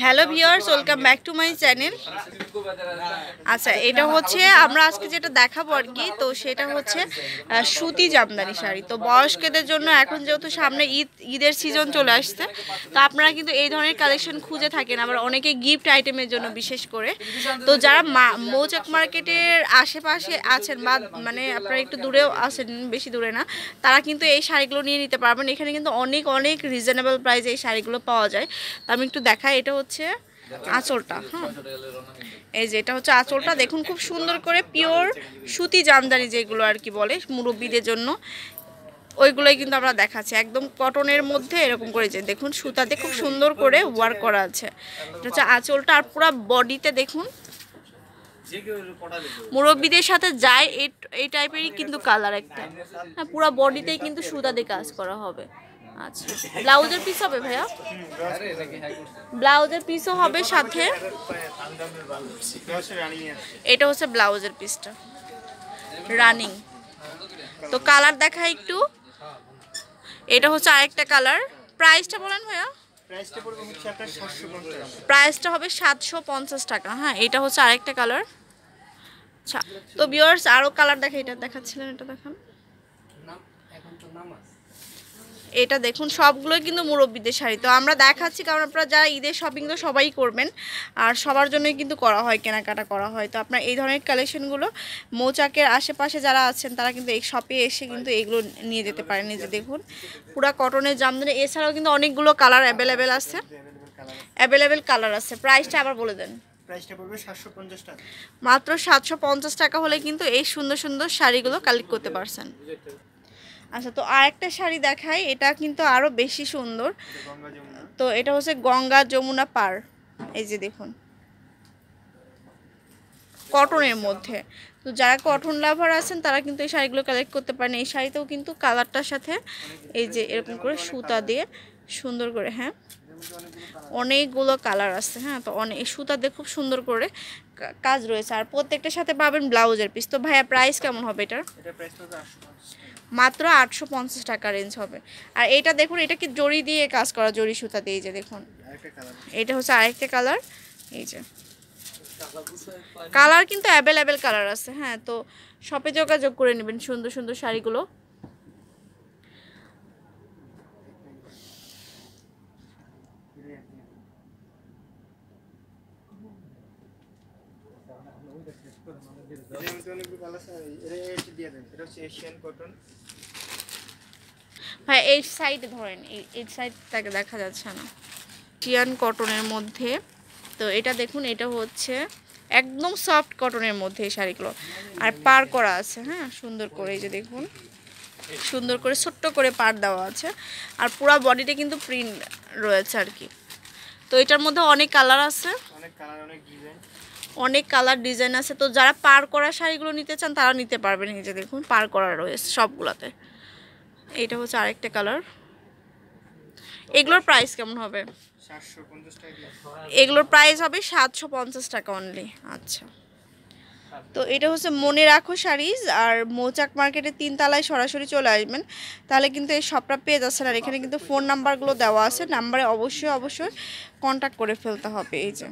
Hello viewers, welcome back to my channel. আচ্ছা, এটা হচ্ছে আমরা আজকে যেটা দেখাবো আর কি, তো সেটা হচ্ছে সুতি জামদানি শাড়ি। তো বয়স্কদের জন্য এখন যেহেতু সামনে ঈদের সিজন চলে আসছে, তো আপনারা কিন্তু এই ধরনের কালেকশন খুঁজে থাকেন, আবার অনেকে গিফট আইটেমের জন্য বিশেষ করে। তো যারা মৌচাক মার্কেটের আশেপাশে আছেন বা মানে আপনারা একটু দূরেও আছেন, বেশি দূরে না, তারা কিন্তু এই শাড়িগুলো নিয়ে নিতে পারবেন। এখানে কিন্তু অনেক অনেক রিজনেবল প্রাইসে এই শাড়িগুলো পাওয়া যায়। তো আমি একটু দেখাই, এটা হচ্ছে আঁচলটা। হ্যাঁ, এই যে এটা হচ্ছে আঁচলটা, দেখুন খুব সুন্দর করে পিওর সুতি জামদানি যেগুলো আর কি বলে মুরব্বীদের জন্য, ওইগুলোই কিন্তু আমরা দেখাচ্ছি একদম কটনের মধ্যে। এরকম করে যে দেখুন সুতাতে খুব সুন্দর করে ওয়ার্ক করা আছে। এটা হচ্ছে আঁচলটা, আর পুরো বডিতে দেখুন মুরব্বীদের সাথে যায় এই টাইপেরই কিন্তু কালার একটা। হ্যাঁ, পুরো বডিতেই কিন্তু সুতা দিয়ে কাজ করা হবে। আচ্ছা, ব্লাউজের পিস হবে ভাইয়া? ব্লাউজের পিসও হবে সাথে। এটা হচ্ছে ব্লাউজের পিসটা, রানিং। তো কালার দেখা একটু, এটা হচ্ছে আরেকটা কালার। প্রাইসটা বলেন ভাইয়া? প্রাইসটা হবে 750 টাকা। হ্যাঁ, এটা হচ্ছে আরেকটা কালার। আচ্ছা, তো ভিউয়ার্স আরও কালার দেখা, এটা দেখাচ্ছিলেন, এটা দেখান। এটা দেখুন সবগুলোই কিন্তু মুরব্বীদের শাড়ি। তো আমরা দেখাচ্ছি কারণ আপনারা যারা ঈদের শপিং তো সবাই করবেন, আর সবার জন্যই কিন্তু করা হয়, কেনাকাটা করা হয়। তো আপনার এই ধরনের কালেকশনগুলো মৌচাকের আশেপাশে যারা আছেন তারা কিন্তু এই শপে এসে কিন্তু এগুলো নিয়ে যেতে পারেন। এই যে দেখুন পুরা কটনের জামদানি, এছাড়াও কিন্তু অনেকগুলো কালার অ্যাভেলেবেল আছে, অ্যাভেলেবেল কালার আছে। প্রাইসটা আবার বলে দেন। প্রাইসটা পড়বে 750 টাকা, মাত্র 750 টাকা হলে কিন্তু এই সুন্দর সুন্দর শাড়িগুলো কালেক্ট করতে পারছেন। আচ্ছা, তো আরেকটা শাড়ি দেখাই, এটা কিন্তু আরও বেশি সুন্দর। তো এটা হচ্ছে গঙ্গা যমুনা পার। এই যে দেখুন কটনের মধ্যে। তো যারা কটন লাভার আছেন তারা কিন্তু এই শাড়িগুলো কালেক্ট করতে পারেন। এই শাড়িতেও কিন্তু কালারটার সাথে এই যে এরকম করে সুতা দিয়ে সুন্দর করে, হ্যাঁ অনেকগুলো কালার আছে। হ্যাঁ, তো অনেক সুতা দিয়ে খুব সুন্দর করে কাজ রয়েছে, আর প্রত্যেকটার সাথে পাবেন ব্লাউজের পিস। তো ভাইয়া প্রাইস কেমন হবে এটার? মাত্র 850 টাকা রেঞ্জ হবে। আর এটা দেখুন, এটা কি জড়ি দিয়ে কাজ করা, জড়ি সুতা দিয়ে। এই যে দেখুন এটা হচ্ছে আরেকটা কালার। এই যে কালার কিন্তু অ্যাভেলেবেল কালার আছে। হ্যাঁ, তো শপে যোগাযোগ করে নেবেন সুন্দর সুন্দর শাড়িগুলো। ভাই এই সাইডে ধরেন, এই সাইডটাকে দেখা যাচ্ছে না। চিয়ান কটনের মধ্যে। তো এটা দেখুন, এটা হচ্ছে একদম সফট কটনের মধ্যে এই শাড়িগুলো, আর পার করা আছে। হ্যাঁ, সুন্দর করে এই যে দেখুন সুন্দর করে ছোট্ট করে পার দেওয়া আছে, আর পুরো বডিতে কিন্তু প্রিন্ট রয়েছে আর কি। তো এটার মধ্যে অনেক কালার আছে, অনেক কালার ডিজাইন আছে। তো যারা পার করা শাড়িগুলো নিতে চান তারা নিতে পারবেন। এই যে দেখুন পার করা রয়েছে সবগুলোতে। এটা হচ্ছে আরেকটা কালার। এগুলোর প্রাইস কেমন হবে? এগুলোর প্রাইস হবে 750 টাকা অনলি। আচ্ছা, তো এটা হচ্ছে মনে রাখো শাড়িজ, আর মৌচাক মার্কেটের 3 তলায় সরাসরি চলে আসবেন, তাহলে কিন্তু এই শপটা পেয়ে যাচ্ছেন। আর এখানে কিন্তু ফোন নাম্বারগুলো দেওয়া আছে, নাম্বারে অবশ্যই অবশ্যই কন্ট্যাক্ট করে ফেলতে হবে। এই যে